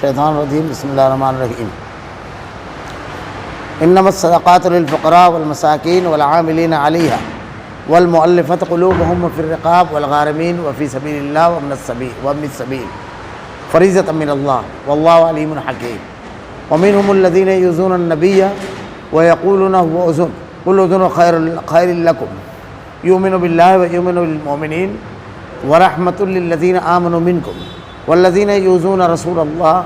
الشیطان الرجیم بسم اللہ الرحمن الرحیم انما الصدقات للفقراء والمساکین والعاملین علیہا والمؤلفۃ قلوبہم وفی الرقاب والغارمین وفی سبیل اللہ وابن السبیل فریضۃ من اللہ واللہ علیم حکیم ومنہم الذین یؤذون النبی ویقولون هو اذن قل اذن خیر لکم یؤمن باللہ ویؤمن بالمؤمنین ورحمۃ للذین آمنوا منکم والذین یؤذون رسول اللہ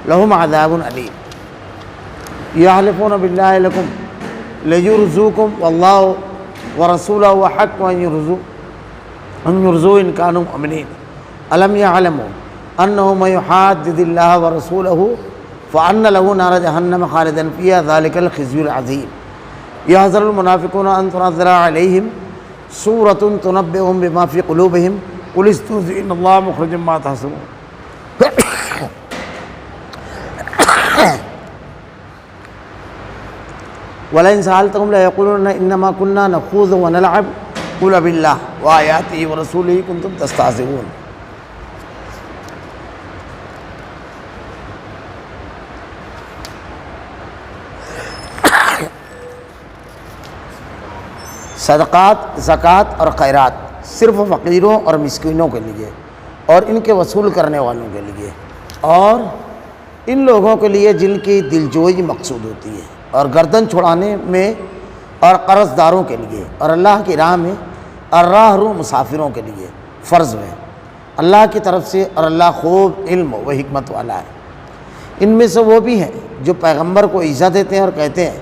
لہم عذاب علیم یحلفون باللہ لکم لیرضوکم واللہ ورسولہ حق ان یرضوا ان کانوا مؤمنین الم یعلموا انہ من یحادد اللہ ورسولہ فان لہ نار جہنم خالدا فیہا ذلک الخزی العظیم یحذر المنافقون ان تنزل علیہم سورۃ تنبئہم بما فی قلوبہم قل استہزئوا ان اللہ مخرج ما تحذرون وَلَئِن سَأَلْتَهُمْ لَيَقُولُنَّ إِنَّمَا كُنَّا نَخُوضُ وَنَلْعَبُ قُلْ أَبِاللَّهِ وَآيَاتِهِ وَرَسُولِهِ كُنتُمْ تَسْتَهْزِئُونَ صدقات، زکوٰۃ اور خیرات صرف فقیروں اور مسکینوں کے لیے اور ان کے وصول کرنے والوں کے لیے اور ان لوگوں کے لیے جن کی دلجوئی مقصود ہوتی ہے اور گردن چھڑانے میں اور قرض داروں کے لیے اور اللہ کی راہ میں اور راہ رو مسافروں کے لیے فرض میں اللہ کی طرف سے، اور اللہ خوب علم و حکمت والا ہے۔ ان میں سے وہ بھی ہیں جو پیغمبر کو ایذا دیتے ہیں اور کہتے ہیں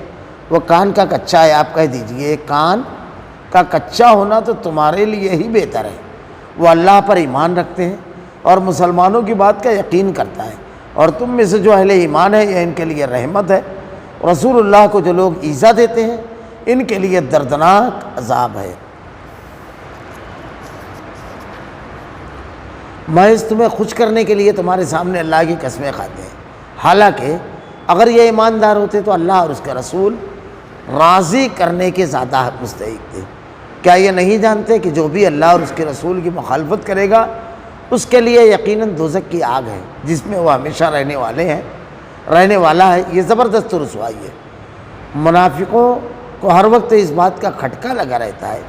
وہ کان کا کچا ہے، آپ کہہ دیجئے کان کا کچا ہونا تو تمہارے لیے ہی بہتر ہے۔ وہ اللہ پر ایمان رکھتے ہیں اور مسلمانوں کی بات کا یقین کرتا ہے، اور تم میں سے جو اہل ایمان ہے یہ ان کے لیے رحمت ہے۔ رسول اللہ کو جو لوگ ایذا دیتے ہیں ان کے لیے دردناک عذاب ہے۔ محض تمہیں خوش کرنے کے لیے تمہارے سامنے اللہ کی قسمیں کھاتے ہیں، حالانکہ اگر یہ ایماندار ہوتے تو اللہ اور اس کے رسول راضی کرنے کے زیادہ مستحق تھے۔ کیا یہ نہیں جانتے کہ جو بھی اللہ اور اس کے رسول کی مخالفت کرے گا اس کے لیے یقیناً دوزخ کی آگ ہے جس میں وہ ہمیشہ رہنے والا ہے۔ یہ زبردست رسوائی ہے۔ منافقوں کو ہر وقت اس بات کا کھٹکا لگا رہتا ہے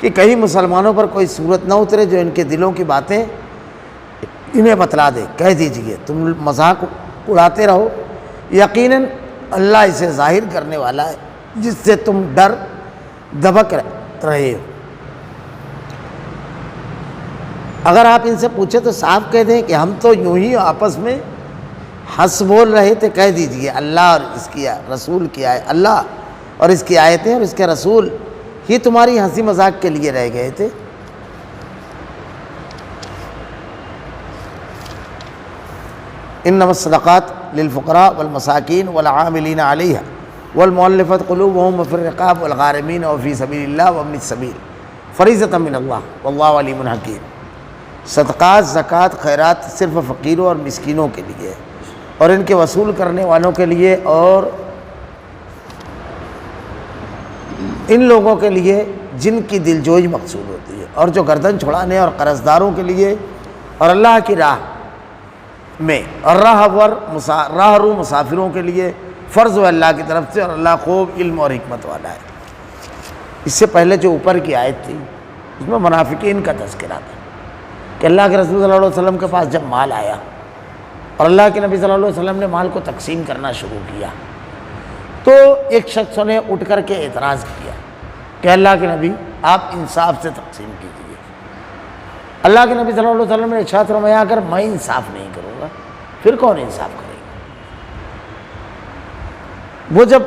کہ کہیں مسلمانوں پر کوئی صورت نہ اترے جو ان کے دلوں کی باتیں انہیں بتلا دے۔ کہہ دیجئے تم مذاق اڑاتے رہو، یقیناً اللہ اسے ظاہر کرنے والا ہے جس سے تم ڈر دبک رہے ہو۔ اگر آپ ان سے پوچھیں تو صاف کہہ دیں کہ ہم تو یوں ہی آپس میں ہنس بول رہے تھے۔ کہہ دیجئے اللہ اور اس کی رسول کی اللہ اور اس کی آیتیں اور اس کے رسول ہی تمہاری ہنسی مذاق کے لیے رہ گئے تھے۔ انما الصدقات للفقراء والمساکین والعاملین علیہا والمؤلفۃ قلوبہم وفی الرقاب والغارمین وفی سبیل اللہ وابن السبیل فریضۃ من اللہ واللہ علیم حکیم۔ صدقات، زکوٰۃ، خیرات صرف فقیروں اور مسکینوں کے لیے اور ان کے وصول کرنے والوں کے لیے اور ان لوگوں کے لیے جن کی دلجوئی مقصود ہوتی ہے، اور جو گردن چھڑانے اور قرض داروں کے لیے اور اللہ کی راہ میں اور راہ رو مسافروں کے لیے فرض و اللہ کی طرف سے، اور اللہ خوب علم اور حکمت والا ہے۔ اس سے پہلے جو اوپر کی آیت تھی اس میں منافقین کا تذکرہ تھا کہ اللہ کے رسول صلی اللہ علیہ وسلم کے پاس جب مال آیا اور اللہ کے نبی صلی اللہ علیہ وسلم نے مال کو تقسیم کرنا شروع کیا تو ایک شخص نے اٹھ کر کے اعتراض کیا کہ اللہ کے نبی آپ انصاف سے تقسیم کیجیے۔ اللہ کے نبی صلی اللہ علیہ وسلم نے ارشاد فرمایا اگر میں انصاف نہیں کروں گا پھر کون انصاف کرے گا؟ وہ جب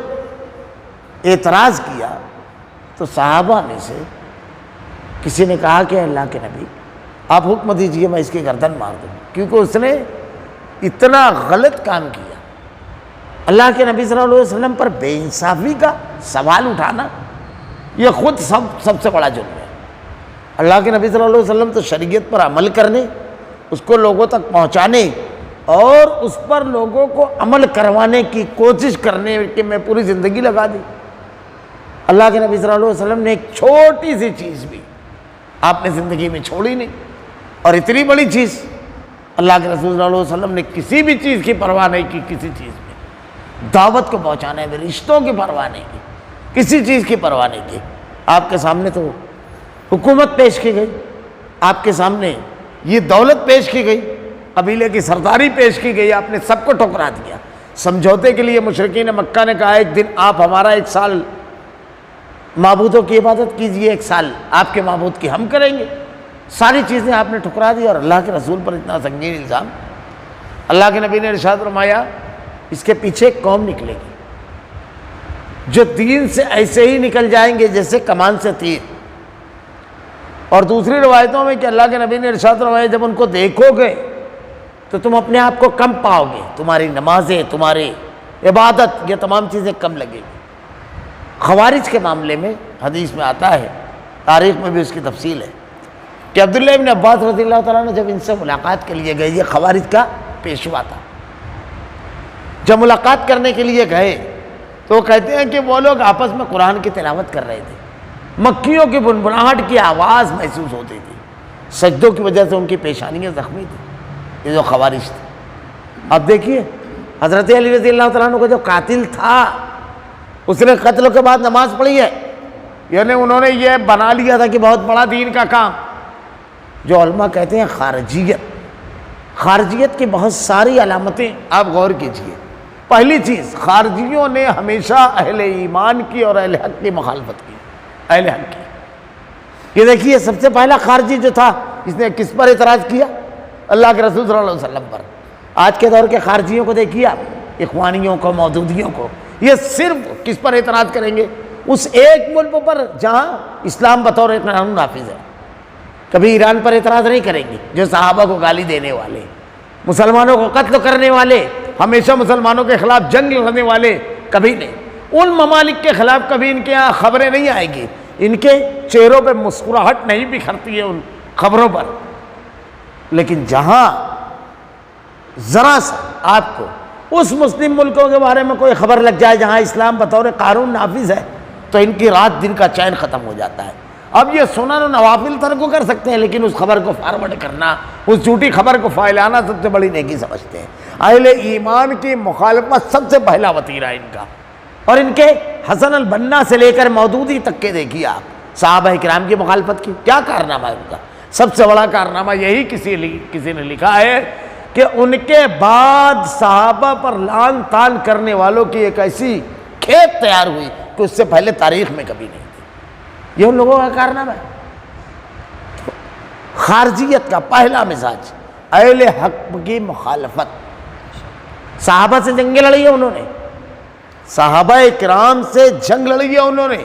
اعتراض کیا تو صحابہ میں سے کسی نے کہا کہ اللہ کے نبی آپ حکم دیجئے میں اس کی گردن مار دوں، کیونکہ اس نے اتنا غلط کام کیا۔ اللہ کے نبی صلی اللہ علیہ وسلم پر بے انصافی کا سوال اٹھانا یہ خود سب سے بڑا جرم ہے۔ اللہ کے نبی صلی اللہ علیہ وسلم تو شریعت پر عمل کرنے، اس کو لوگوں تک پہنچانے اور اس پر لوگوں کو عمل کروانے کی کوشش کرنے کہ میں پوری زندگی لگا دی۔ اللہ کے نبی صلی اللہ علیہ وسلم نے ایک چھوٹی سی چیز بھی آپ نے زندگی میں چھوڑی نہیں، اور اتنی بڑی چیز اللہ کے رسول صلی اللہ علیہ وسلم نے کسی بھی چیز کی پرواہ نہیں کی، کسی چیز میں دعوت کو پہنچانے میں رشتوں کی پرواہ نہیں کی، کسی چیز کی پرواہ نہیں کی۔ آپ کے سامنے تو حکومت پیش کی گئی، آپ کے سامنے یہ دولت پیش کی گئی، قبیلے کی سرداری پیش کی گئی، آپ نے سب کو ٹھکرا دیا۔ سمجھوتے کے لیے مشرکین مکہ نے کہا ایک دن آپ ہمارا 1 سال معبودوں کی عبادت کیجئے، 1 سال آپ کے معبود کی ہم کریں گے۔ ساری چیزیں آپ نے ٹھکرا دی، اور اللہ کے رسول پر اتنا سنگین الزام۔ اللہ کے نبی نے ارشاد فرمایا اس کے پیچھے ایک قوم نکلے گی جو دین سے ایسے ہی نکل جائیں گے جیسے کمان سے تیر۔ اور دوسری روایتوں میں کہ اللہ کے نبی نے ارشاد فرمایا جب ان کو دیکھو گے تو تم اپنے آپ کو کم پاؤ گے، تمہاری نمازیں، تمہاری عبادت، یہ تمام چیزیں کم لگیں گی۔ خوارج کے معاملے میں حدیث میں آتا ہے، تاریخ میں بھی اس کی تفصیل ہے کہ عبداللہ ابن عباس رضی اللہ تعالیٰ عنہ جب ان سے ملاقات کے لیے گئے، یہ خوارج کا پیشوا تھا، جب ملاقات کرنے کے لیے گئے تو وہ کہتے ہیں کہ وہ لوگ آپس میں قرآن کی تلاوت کر رہے تھے، مکھیوں کی بنبناہٹ کی آواز محسوس ہوتی تھی، سجدوں کی وجہ سے ان کی پیشانیاں زخمی تھیں، یہ جو خوارج تھے۔ اب دیکھیے حضرت علی رضی اللہ تعالیٰ عنہ کا جو قاتل تھا اس نے قتل کے بعد نماز پڑھی ہے، یعنی انہوں نے یہ بنا لیا تھا کہ بہت بڑا دین کا کام، جو علماء کہتے ہیں خارجیت کی بہت ساری علامتیں آپ غور کیجئے۔ پہلی چیز، خارجیوں نے ہمیشہ اہل ایمان کی اور اہل حق کی مخالفت کی، اہل حق کی۔ یہ دیکھیے سب سے پہلا خارجی جو تھا اس نے کس پر اعتراض کیا؟ اللہ کے رسول صلی اللہ علیہ وسلم پر۔ آج کے دور کے خارجیوں کو دیکھیے آپ، اخوانیوں کو، مودودیوں کو، یہ صرف کس پر اعتراض کریں گے؟ اس ایک ملک پر جہاں اسلام بطور ایک قانون نافذ ہے۔ کبھی ایران پر اعتراض نہیں کریں گے جو صحابہ کو گالی دینے والے، مسلمانوں کو قتل کرنے والے، ہمیشہ مسلمانوں کے خلاف جنگ لڑنے والے، کبھی نہیں۔ ان ممالک کے خلاف کبھی ان کے یہاں خبریں نہیں آئیں گی، ان کے چہروں پہ مسکراہٹ نہیں بکھرتی ہے ان خبروں پر۔ لیکن جہاں ذرا سا آپ کو اس مسلم ملکوں کے بارے میں کوئی خبر لگ جائے جہاں اسلام بطور قانون نافذ ہے تو ان کی رات دن کا چین ختم ہو جاتا ہے۔ اب یہ سنن و نوافل ترک کو کر سکتے ہیں، لیکن اس خبر کو فارورڈ کرنا، اس جھوٹی خبر کو پھیلانا سب سے بڑی نیکی سمجھتے ہیں۔ اہل ایمان کی مخالفت سب سے پہلا وتیرہ ان کا۔ اور ان کے حسن البنا سے لے کر مودودی تک کے دیکھیے آپ، صحابہ کرام کی مخالفت کی کیا کارنامہ ہے ان کا؟ سب سے بڑا کارنامہ یہی کسی نے لکھا ہے کہ ان کے بعد صحابہ پر لعن طعن کرنے والوں کی ایک ایسی کھیپ تیار ہوئی کہ اس سے پہلے تاریخ میں کبھی نہیں تھی۔ یہ ان لوگوں کا کارنامہ ہے۔ خارجیت کا پہلا مزاج اہل حق کی مخالفت۔ صحابہ سے جنگیں لڑی ہے انہوں نے، صحابہ کرام سے جنگ لڑی ہے انہوں نے۔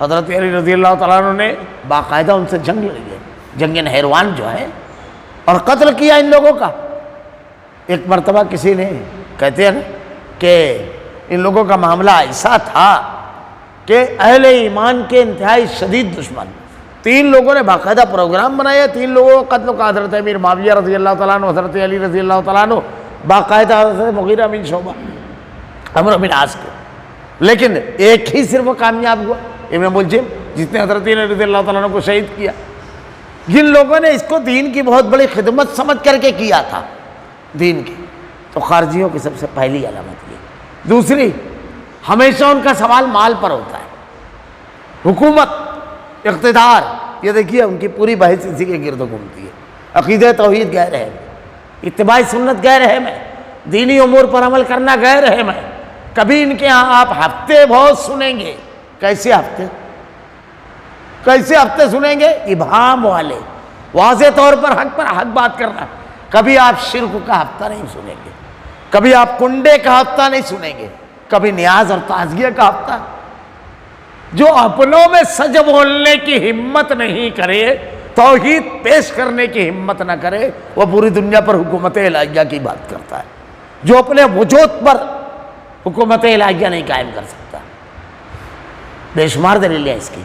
حضرت علی رضی اللہ تعالیٰ عنہ نے باقاعدہ ان سے جنگ لڑی ہے، جنگ نہروان جو ہے، اور قتل کیا ان لوگوں کا۔ ایک مرتبہ کسی نے، کہتے ہیں نا کہ ان لوگوں کا معاملہ ایسا تھا کہ اہل ایمان کے انتہائی شدید دشمن 3 لوگوں نے باقاعدہ پروگرام بنایا، 3 لوگوں کو قتل کا، حضرت امیر معاویہ رضی اللہ تعالیٰ عنہ، حضرت علی رضی اللہ تعالیٰ عنہ، باقاعدہ حضرت مغیرہ بن شعبہ، عمرو بن عاص کو۔ لیکن ایک ہی صرف وہ کامیاب ہوا، ابن ملجم، جس نے حضرت علی رضی اللہ تعالیٰ عنہ کو شہید کیا۔ جن لوگوں نے اس کو دین کی بہت بڑی خدمت سمجھ کر کے کیا تھا دین کی، تو خارجیوں کی سب سے پہلی علامت یہ۔ دوسری، ہمیشہ ان کا سوال مال پر ہوتا ہے، حکومت، اقتدار، یہ دیکھیے ان کی پوری بحث اسی کے گرد گھومتی ہے۔ عقیدہ توحید غیر اہم ہے، اتباع سنت غیر اہم ہے، دینی امور پر عمل کرنا غیر اہم ہے۔ کبھی ان کے ہاں آپ ہفتے بہت سنیں گے۔ کیسے ہفتے سنیں گے؟ ابہام والے، واضح طور پر حق بات کرنا۔ کبھی آپ شرک کا ہفتہ نہیں سنیں گے، کبھی آپ کنڈے کا ہفتہ نہیں سنیں گے، کبھی نیاز اور تعزیہ کا ہفتہ۔ جو اپنوں میں سچ بولنے کی ہمت نہیں کرے، توحید پیش کرنے کی ہمت نہ کرے، وہ پوری دنیا پر حکومت الہیہ کی بات کرتا ہے۔ جو اپنے وجود پر حکومت الہیہ نہیں قائم کر سکتا۔ بے شمار دلیلیں اس کی۔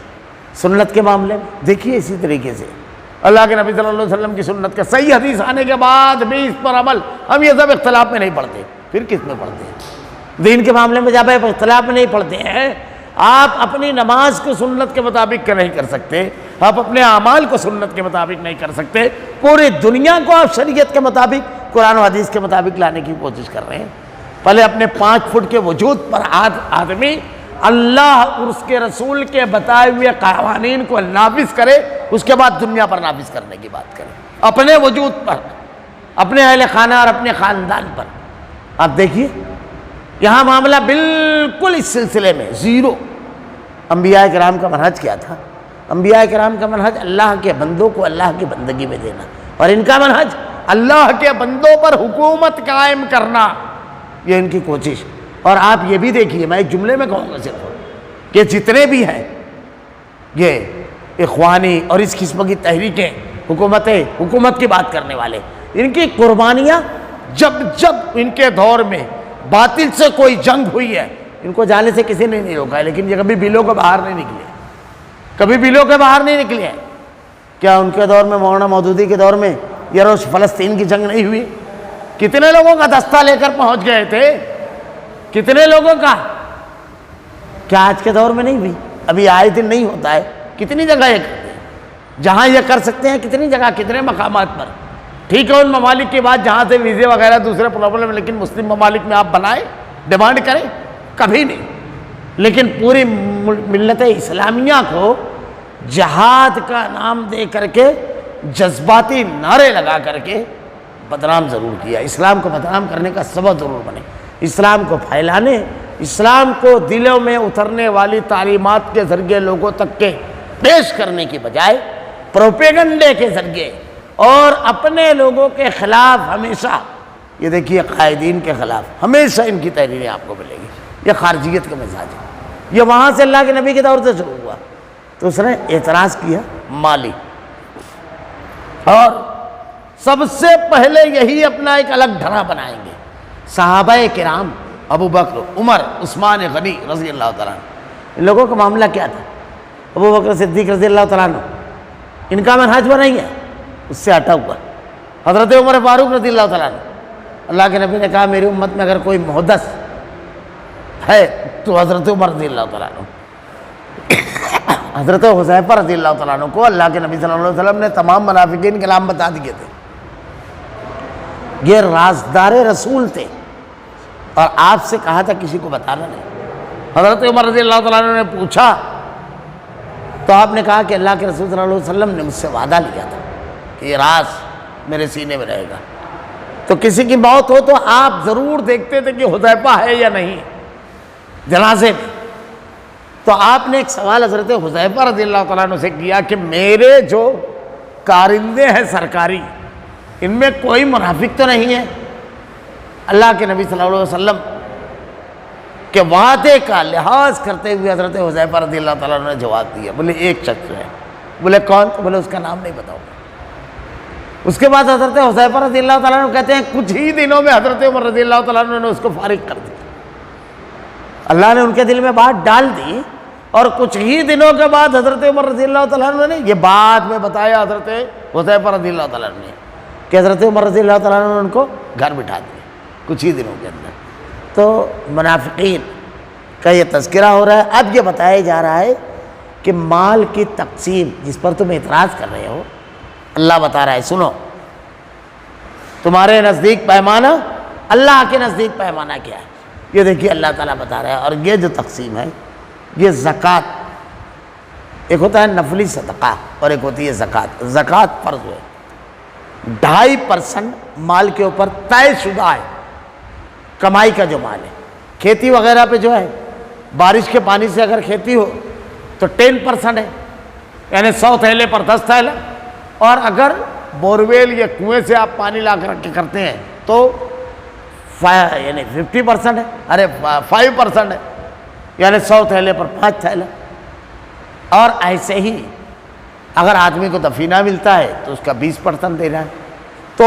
سنت کے معاملے میں دیکھیے اسی طریقے سے اللہ کے نبی صلی اللہ علیہ وسلم کی سنت کا صحیح حدیث آنے کے بعد بھی اس پر عمل، ہم یہ سب اختلاف میں نہیں پڑھتے، پھر کس میں پڑھتے ہیں؟ دین کے معاملے میں جب آپ اختلاف میں نہیں پڑھتے ہیں، آپ اپنی نماز کو سنت کے مطابق نہیں کر سکتے، آپ اپنے اعمال کو سنت کے مطابق نہیں کر سکتے، پوری دنیا کو آپ شریعت کے مطابق قرآن و حدیث کے مطابق لانے کی کوشش کر رہے ہیں۔ پہلے اپنے 5 فٹ کے وجود پر آدمی اللہ اور اس کے رسول کے بتائے ہوئے قوانین کو نافذ کرے، اس کے بعد دنیا پر نافذ کرنے کی بات کرے، اپنے وجود پر، اپنے اہل خانہ اور اپنے خاندان پر۔ آپ دیکھیے یہاں معاملہ بالکل اس سلسلے میں زیرو۔ انبیاء کرام کا منہج کیا تھا؟ انبیاء کرام کا منہج اللہ کے بندوں کو اللہ کی بندگی میں دینا، اور ان کا منہج اللہ کے بندوں پر حکومت قائم کرنا، یہ ان کی کوشش۔ اور آپ یہ بھی دیکھیے، میں ایک جملے میں کہوں گا صرف کہ جتنے بھی ہیں یہ اخوانی اور اس قسم کی تحریکیں، حکومت کی بات کرنے والے، ان کی قربانیاں جب ان کے دور میں باطل سے کوئی جنگ ہوئی ہے، ان کو جانے سے کسی نے نہیں روکا ہے، لیکن یہ کبھی بلوں کے باہر نہیں نکلے، کبھی بلوں کے باہر نہیں نکلے ہیں۔ کیا ان کے دور میں، مولانا مودودی کے دور میں یہ روز فلسطین کی جنگ نہیں ہوئی؟ کتنے لوگوں کا دستہ لے کر پہنچ گئے تھے، کتنے لوگوں کا؟ کیا آج کے دور میں نہیں ہوئی؟ ابھی آئے دن نہیں ہوتا ہے، کتنی جگہ یہ کرتے ہیں، جہاں یہ کر سکتے ہیں کتنی جگہ، کتنے مقامات پر۔ ٹھیک ہے ان ممالک کی بات جہاں سے ویزے وغیرہ دوسرے پرابلم، لیکن مسلم ممالک میں آپ بنائیں، ڈیمانڈ کریں، کبھی نہیں۔ لیکن پوری ملت اسلامیہ کو جہاد کا نام دے کر کے، جذباتی نعرے لگا کر کے بدنام ضرور کیا۔ اسلام کو بدنام کرنے کا سبب ضرور بنے، اسلام کو پھیلانے، اسلام کو دلوں میں اترنے والی تعلیمات کے ذریعے لوگوں تک کے پیش کرنے کی بجائے پروپیگنڈے کے ذریعے اور اپنے لوگوں کے خلاف ہمیشہ، یہ دیکھیے قائدین کے خلاف ہمیشہ ان کی تحریریں آپ کو ملے گی۔ یہ خارجیت کا مزاج ہے، یہ وہاں سے اللہ کے نبی کے دور سے شروع ہوا۔ تو اس نے اعتراض کیا مالی، اور سب سے پہلے یہی اپنا ایک الگ ڈھرا بنائیں گے۔ صحابہ کرام ابو بکر، عمر، عثمان غنی رضی اللہ تعالیٰ عنہ، ان لوگوں کا معاملہ کیا تھا؟ ابو بکر صدیق رضی اللہ تعالیٰ عنہ، ان کا منہج وہ نہیں ہے، اس سے ہٹا ہوا۔ حضرت عمر فاروق رضی اللہ تعالیٰ عنہ، اللہ کے نبی نے کہا میری امت میں اگر کوئی محدث ہے تو حضرت عمر رضی اللہ تعالیٰ عنہ۔ حضرت حذیفہ رضی اللہ تعالیٰ عنہ کو اللہ کے نبی صلی اللہ علیہ وسلم نے تمام منافقین کے نام بتا دیے تھے، یہ رازدار رسول تھے، اور آپ سے کہا تھا کسی کو بتانا نہیں۔ حضرت عمر رضی اللہ تعالیٰ عنہ نے پوچھا تو آپ نے کہا کہ اللہ کے رسول صلی اللہ علیہ وسلم نے مجھ سے وعدہ لیا تھا کہ یہ راز میرے سینے میں رہے گا۔ تو کسی کی موت ہو تو آپ ضرور دیکھتے تھے کہ حذیفہ ہے یا نہیں جنازے میں۔ تو آپ نے ایک سوال حضرت حذیفہ رضی اللہ تعالیٰ عنہ سے کیا کہ میرے جو کارندے ہیں سرکاری، ان میں کوئی منافق تو نہیں ہے؟ اللہ کے نبی صلی اللہ علیہ وسلم کے وعدے کا لحاظ کرتے ہوئے حضرت حذیفہ رضی اللہ تعالیٰ عنہ نے جواب دیا، بولے ایک شخص ہے۔ بولے کون؟ تو بولے اس کا نام نہیں بتاؤ گا۔ اس کے بعد حضرت حذیفہ رضی اللہ تعالیٰ عنہ کہتے ہیں کچھ ہی دنوں میں حضرت عمر رضی اللہ تعالیٰ عنہ نے اس کو فارغ کر دیا، اللہ نے ان کے دل میں بات ڈال دی، اور کچھ ہی دنوں کے بعد حضرت عمر رضی اللہ تعالیٰ عنہ نے یہ بعد میں بتایا حضرت حذیفہ رضی اللہ تعالیٰ عنہ نے کہ حضرت عمر رضی اللہ تعالیٰ عنہ نے ان کو گھر بٹھا دیا کچھ ہی دنوں کے اندر۔ تو منافقین کا یہ تذکرہ ہو رہا ہے۔ اب یہ بتایا جا رہا ہے کہ مال کی تقسیم جس پر تم اعتراض کر رہے ہو، اللہ بتا رہا ہے سنو، تمہارے نزدیک پیمانہ، اللہ کے نزدیک پیمانہ کیا ہے؟ یہ دیکھیے اللہ تعالیٰ بتا رہا ہے۔ اور یہ جو تقسیم ہے، یہ زکوٰۃ، ایک ہوتا ہے نفلی صدقہ اور ایک ہوتی ہے زکوٰۃ۔ زکوٰۃ فرض ہے، 2.5% مال کے اوپر طے شدہ ہے، کمائی کا جو مال ہے۔ کھیتی وغیرہ پہ جو ہے، بارش کے پانی سے اگر کھیتی ہو تو 10% ہے، یعنی 100 تھیلے پر 10 تھیلے، اور اگر بورویل یا کنویں سے آپ پانی لا کر کے کرتے ہیں تو یعنی 50% ہے، ارے 5% ہے، یعنی 100 تھیلے پر 5 تھیلے۔ اور ایسے ہی اگر آدمی کو دفینہ ملتا ہے تو اس کا 20% دینا ہے۔ تو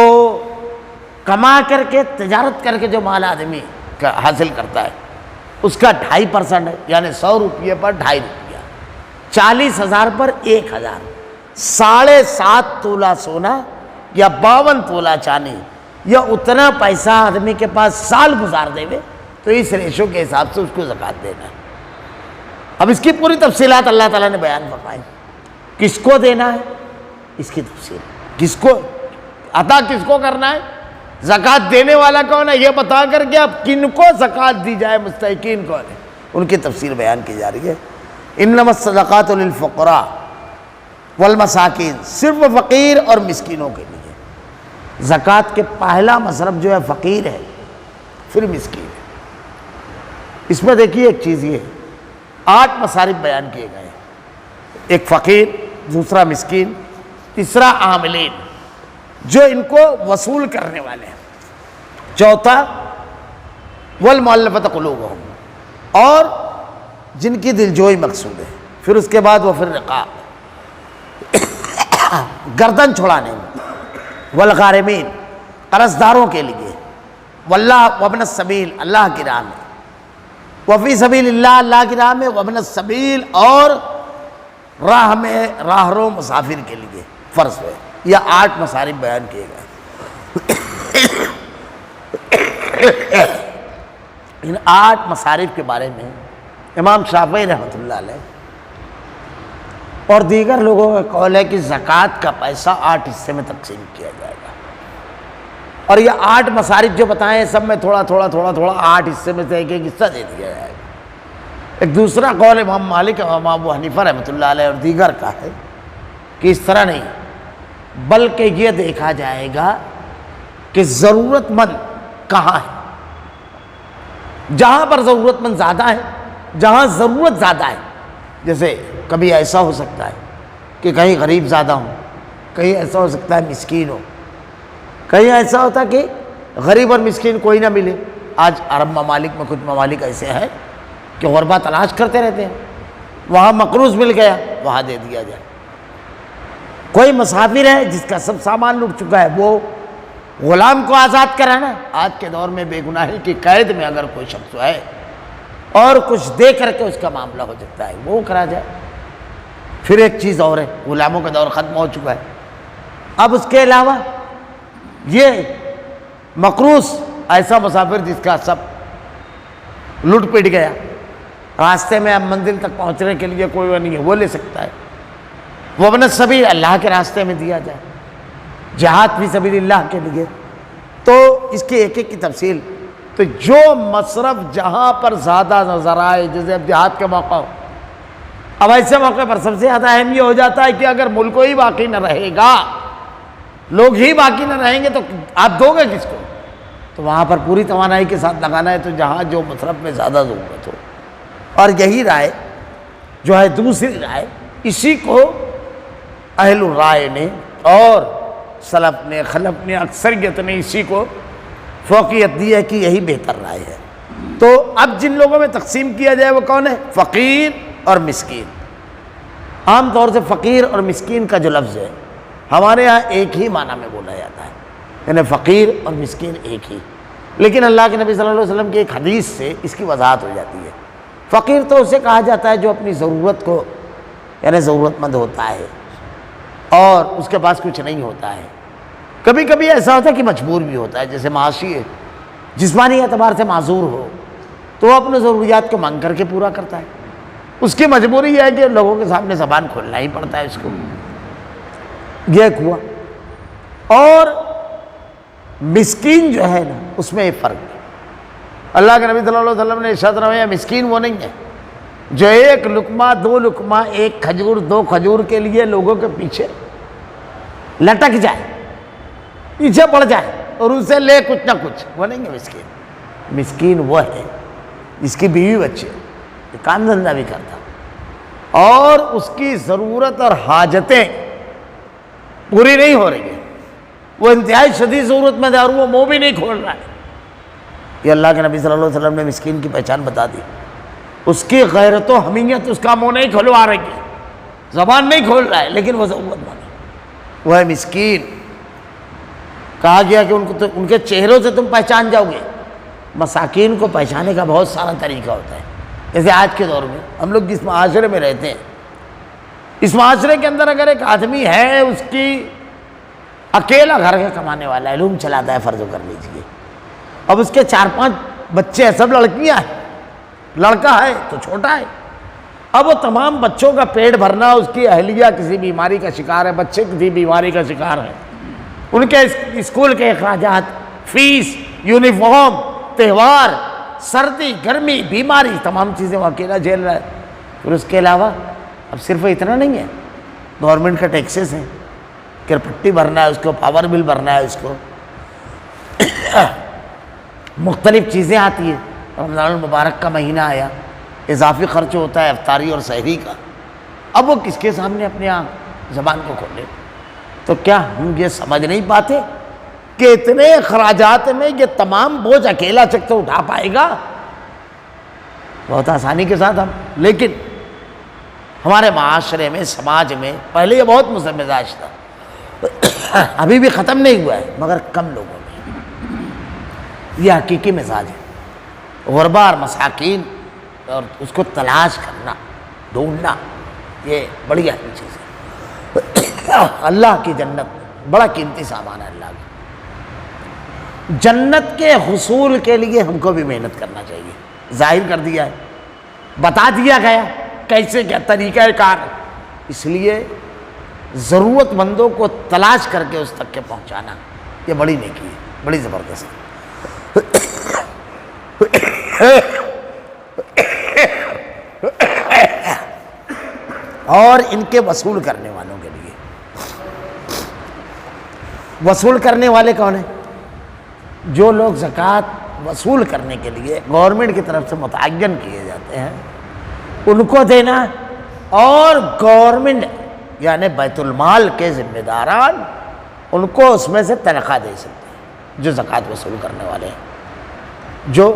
کما کر کے، تجارت کر کے جو مال آدمی حاصل کرتا ہے اس کا 2.5% ہے، یعنی 100 روپیے پر 2.5 روپیہ، 40,000 پر 1,000، 7.5 تولہ سونا یا 52 تولہ چاندی، یا اتنا پیسہ آدمی کے پاس سال گزار دے وے تو اس ریشو کے حساب سے اس کو زکوٰۃ دینا ہے۔ اب اس کی پوری تفصیلات اللہ تعالیٰ نے بیان فرمائی۔ کس کو دینا ہے اس کی تفصیل، کس کو عطا کس کو کرنا ہے، زکوٰۃ دینے والا کون ہے یہ بتا کر کے اب کن کو زکوٰۃ دی جائے، مستحقین کون ہے، ان کی تفصیل بیان کی جا رہی ہے۔ انما الصدقات للفقراء والمساکین، صرف فقیر اور مسکینوں کے لیے۔ زکوٰۃ کے پہلا مصرف جو ہے فقیر ہے، پھر مسکین ہے۔ اس میں دیکھیے ایک چیز یہ 8 مصارف بیان کیے گئے ہیں، ایک فقیر، دوسرا مسکین، تیسرا عاملین جو ان کو وصول کرنے والے ہیں، چوتھا والمؤلفۃ قلوبہم اور جن کی دلجوئی مقصود ہے، پھر اس کے بعد وہ پھر رقاب گردن چھڑانے میں، والغارمین قرض داروں کے لیے، واللہ وابن السبیل اللہ کی راہ میں، وفی سبیل اللہ اللہ کی راہ میں، وابن السبیل اور راہ میں راہرو مسافر کے لیے فرض ہے۔ یہ 8 مصارف بیان کیے گئے۔ ان 8 مصارف کے بارے میں امام شافعی رحمۃ اللہ علیہ اور دیگر لوگوں کا قول ہے کہ زکوٰۃ کا پیسہ 8 حصے میں تقسیم کیا جائے گا، اور یہ 8 مصارف جو بتائیں سب میں تھوڑا تھوڑا 8 حصے میں سے ایک حصہ دے دیا جائے گا۔ ایک دوسرا قول امام مالک اور امام ابو حنیفہ رحمۃ اللہ علیہ اور دیگر کا ہے کہ اس طرح نہیں، بلکہ یہ دیکھا جائے گا کہ ضرورت مند کہاں ہے، جہاں پر ضرورت مند زیادہ ہے، جہاں ضرورت زیادہ ہے، جیسے کبھی ایسا ہو سکتا ہے کہ کہیں غریب زیادہ ہوں، کہیں ایسا ہو سکتا ہے مسکین ہو، کہیں ایسا ہوتا کہ غریب اور مسکین کوئی نہ ملے۔ آج عرب ممالک میں کچھ ممالک ایسے ہیں کہ غربا تلاش کرتے رہتے ہیں، وہاں مقروض مل گیا وہاں دے دیا جائے۔ کوئی مسافر ہے جس کا سب سامان لٹ چکا ہے، وہ غلام کو آزاد کرانا، آج کے دور میں بے گناہی کی قید میں اگر کوئی شخص ہے اور کچھ دے کر کے اس کا معاملہ ہو سکتا ہے وہ کرا جائے۔ پھر ایک چیز اور ہے، غلاموں کا دور ختم ہو چکا ہے، اب اس کے علاوہ یہ مقروض ایسا مسافر جس کا سب لٹ پٹ گیا، راستے میں اب منزل تک پہنچنے کے لیے کوئی وہ نہیں ہے، وہ لے سکتا ہے۔ وہ ابن السبیل اللہ کے راستے میں دیا جائے، جہاد فی سبیل اللہ کے لیے۔ تو اس کی ایک ایک کی تفصیل، تو جو مصرف جہاں پر زیادہ نظر آئے، جیسے اب جہاد کے موقع ہو، اب ایسے موقع پر سب سے زیادہ اہم یہ ہو جاتا ہے کہ اگر ملک ہی باقی نہ رہے گا، لوگ ہی باقی نہ رہیں گے تو آپ دو گے کس کو؟ تو وہاں پر پوری توانائی کے ساتھ لگانا ہے، تو جہاں جو مصرف میں زیادہ ضرورت ہو۔ اور یہی رائے جو ہے دوسری رائے، اسی کو اہل الرائے نے اور سلف نے خلف نے اکثریت نے اسی کو فوقیت دی ہے کہ یہی بہتر رائے ہے۔ تو اب جن لوگوں میں تقسیم کیا جائے وہ کون ہے؟ فقیر اور مسکین۔ عام طور سے فقیر اور مسکین کا جو لفظ ہے ہمارے ہاں ایک ہی معنی میں بولا جاتا ہے، یعنی فقیر اور مسکین ایک ہی، لیکن اللہ کے نبی صلی اللہ علیہ وسلم کی ایک حدیث سے اس کی وضاحت ہو جاتی ہے۔ فقیر تو اسے کہا جاتا ہے جو اپنی ضرورت کو، یعنی ضرورت مند ہوتا ہے اور اس کے پاس کچھ نہیں ہوتا ہے۔ کبھی کبھی ایسا ہوتا ہے کہ مجبور بھی ہوتا ہے، جیسے معاشی ہے، جسمانی اعتبار سے معذور ہو تو وہ اپنے ضروریات کو مانگ کر کے پورا کرتا ہے، اس کی مجبوری یہ ہے کہ لوگوں کے سامنے زبان کھولنا ہی پڑتا ہے اس کو، یہ ایک ہوا۔ اور مسکین جو ہے نا اس میں ایک فرق ہے، اللہ کے نبی صلی اللہ علیہ وسلم نے ارشاد فرمایا مسکین وہ نہیں ہے جو ایک لقمہ، 2 لقمہ، 1 کھجور، 2 کھجور کے لیے لوگوں کے پیچھے لٹک جائے، پیچھے پڑ جائے اور ان سے لے کچھ نہ کچھ، وہ نہیں ہے مسکین۔ مسکین وہ ہے جس کی بیوی بچے، کام دھندہ بھی کرتا اور اس کی ضرورت اور حاجتیں پوری نہیں ہو رہی ہیں، وہ انتہائی شدید ضرورت مند ہے اور وہ منہ بھی نہیں کھول رہا ہے۔ یہ اللہ کے نبی صلی اللہ علیہ وسلم نے مسکین کی پہچان بتا دی۔ اس کی غیرت و حمیت اس کا منہ نہیں کھلوا رہی ہے، زبان نہیں کھول رہا ہے، لیکن وہ ضرورت مند ہے، وہ ہے مسکین۔ کہا گیا کہ ان کے چہروں سے تم پہچان جاؤ گے۔ مساکین کو پہچانے کا بہت سارا طریقہ ہوتا ہے، جیسے آج کے دور میں ہم لوگ جس معاشرے میں رہتے ہیں، اس معاشرے کے اندر اگر ایک آدمی ہے، اس کی اکیلا گھر کا کمانے والا ہے، علوم چلاتا ہے، فرض کر لیجیے، اب اس کے 4-5 بچے ہیں، سب لڑکیاں ہیں، لڑکا ہے تو چھوٹا ہے، اب وہ تمام بچوں کا پیٹ بھرنا، اس کی اہلیہ کسی بیماری کا شکار ہے، بچے کسی بیماری کا شکار ہے، ان کے اسکول کے اخراجات، فیس، یونیفارم، تہوار، سردی، گرمی، بیماری، تمام چیزیں وہ اکیلا جھیل رہا ہے۔ پھر اس کے علاوہ اب صرف اتنا نہیں ہے، گورنمنٹ کا ٹیکسز ہیں، کرپٹی بھرنا ہے اس کو، پاور بل بھرنا ہے اس کو، مختلف چیزیں آتی ہیں۔ رمضان المبارک کا مہینہ آیا، اضافی خرچ ہوتا ہے افطاری اور سحری کا، اب وہ کس کے سامنے اپنے آپ زبان کو کھولے؟ تو کیا ہم یہ سمجھ نہیں پاتے کہ اتنے اخراجات میں یہ تمام بوجھ اکیلا چک تو اٹھا پائے گا؟ بہت آسانی کے ساتھ ہم، لیکن ہمارے معاشرے میں، سماج میں پہلے یہ بہت مزاج تھا، ابھی بھی ختم نہیں ہوا ہے مگر کم لوگوں میں یہ حقیقی مزاج ہے۔ غربا اور مساکین اور اس کو تلاش کرنا، ڈھونڈنا، یہ بڑی اہم چیز ہے۔ اللہ کی جنت بڑا قیمتی سامان ہے اللہ کا۔ جنت کے حصول کے لیے ہم کو بھی محنت کرنا چاہیے، ظاہر کر دیا ہے، بتا دیا گیا کیسے کیا طریقہ کار، اس لیے ضرورت مندوں کو تلاش کر کے اس تک کے پہنچانا یہ بڑی نیکی ہے، بڑی زبردست ہے۔ اور ان کے وصول کرنے والوں کے لیے، وصول کرنے والے کون ہیں؟ جو لوگ زکوٰۃ وصول کرنے کے لیے گورنمنٹ کی طرف سے متعین کیے جاتے ہیں ان کو دینا، اور گورنمنٹ یعنی بیت المال کے ذمہ داران ان کو اس میں سے تنخواہ دے سکتے ہیں، جو زکوٰۃ وصول کرنے والے ہیں، جو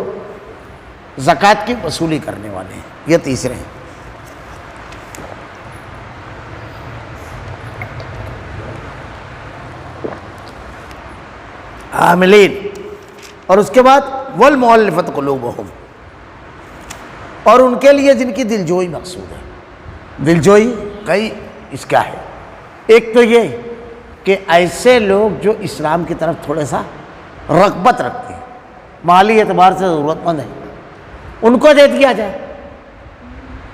زکوٰۃ کی وصولی کرنے والے ہیں۔ یہ تیسرے ہیں۔ عاملین، اور اس کے بعد والمؤلفۃ قلوبہم، اور ان کے لیے جن کی دلجوئی مقصود ہے۔ دلجوئی کئی اس کا ہے، ایک تو یہ کہ ایسے لوگ جو اسلام کی طرف تھوڑا سا رغبت رکھتے ہیں، مالی اعتبار سے ضرورت مند ہیں، ان کو دے دیا جائے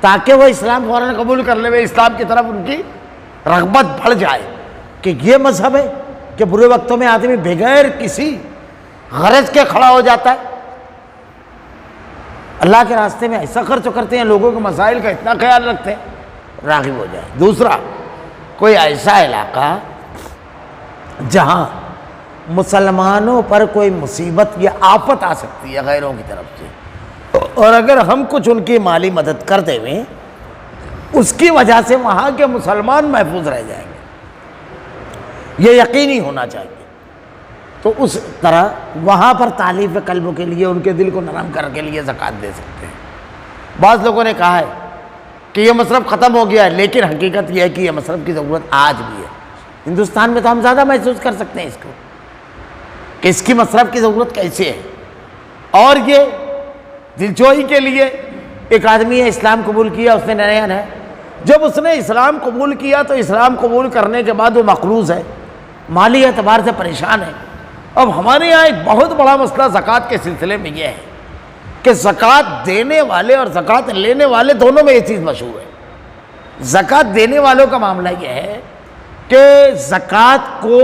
تاکہ وہ اسلام فوراً قبول کر لے، اسلام کی طرف ان کی رغبت بڑھ جائے کہ یہ مذہب ہے کہ برے وقتوں میں آدمی بغیر کسی غرض کے کھڑا ہو جاتا ہے، اللہ کے راستے میں ایسا خرچ کرتے ہیں، لوگوں کے مسائل کا اتنا خیال رکھتے ہیں، راغب ہو جائے۔ دوسرا، کوئی ایسا علاقہ جہاں مسلمانوں پر کوئی مصیبت یا آفت آ سکتی ہے غیروں کی طرف سے، اور اگر ہم کچھ ان کی مالی مدد کر دیں اس کی وجہ سے وہاں کے مسلمان محفوظ رہ جائیں گے، یہ یقینی ہونا چاہیے۔ تو اس طرح وہاں پر تالیف قلب کے لیے، ان کے دل کو نرم کر کے لیے زکوٰۃ دے سکتے ہیں۔ بعض لوگوں نے کہا ہے کہ یہ مصرف ختم ہو گیا ہے، لیکن حقیقت یہ ہے کہ یہ مصرف کی ضرورت آج بھی ہے۔ ہندوستان میں تو ہم زیادہ محسوس کر سکتے ہیں اس کو کہ اس کی مصرف کی ضرورت کیسے ہے۔ اور یہ دلجوئی کے لیے، ایک آدمی ہے اسلام قبول کیا، اس نے نیا ہے، جب اس نے اسلام قبول کیا تو اسلام قبول کرنے کے بعد وہ مقروض ہے، مالی اعتبار سے پریشان ہے۔ اب ہمارے یہاں ایک بہت بڑا مسئلہ زکوٰۃ کے سلسلے میں یہ ہے کہ زکوٰۃ دینے والے اور زکوٰۃ لینے والے دونوں میں یہ چیز مشہور ہے۔ زکوٰۃ دینے والوں کا معاملہ یہ ہے کہ زکوٰۃ کو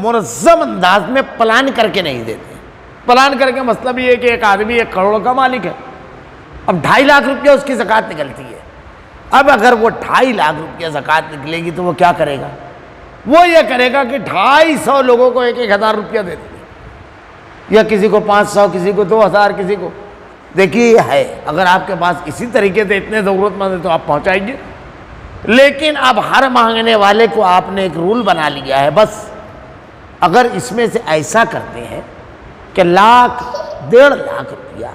منظم انداز میں پلان کر کے نہیں دیتے۔ پلان کر کے مطلب یہ ہے کہ ایک آدمی 1 کروڑ کا مالک ہے، اب 2.5 لاکھ روپیہ اس کی زکوٰۃ نکلتی ہے۔ اب اگر وہ 2.5 لاکھ روپیہ زکوٰۃ نکلے گی تو وہ کیا کرے گا؟ وہ یہ کرے گا کہ 250 لوگوں کو 1,000 روپیہ دے دے گا، یا کسی کو 500، کسی کو 2000، کسی کو۔ دیکھیے ہے، اگر آپ کے پاس اسی طریقے سے اتنے ضرورت مند ہیں تو آپ پہنچائیں گے، لیکن اب ہر مانگنے والے کو آپ نے ایک رول بنا لیا ہے، بس اگر اس میں سے ایسا کرتے ہیں کہ 1,00,000 1.5 لاکھ روپیہ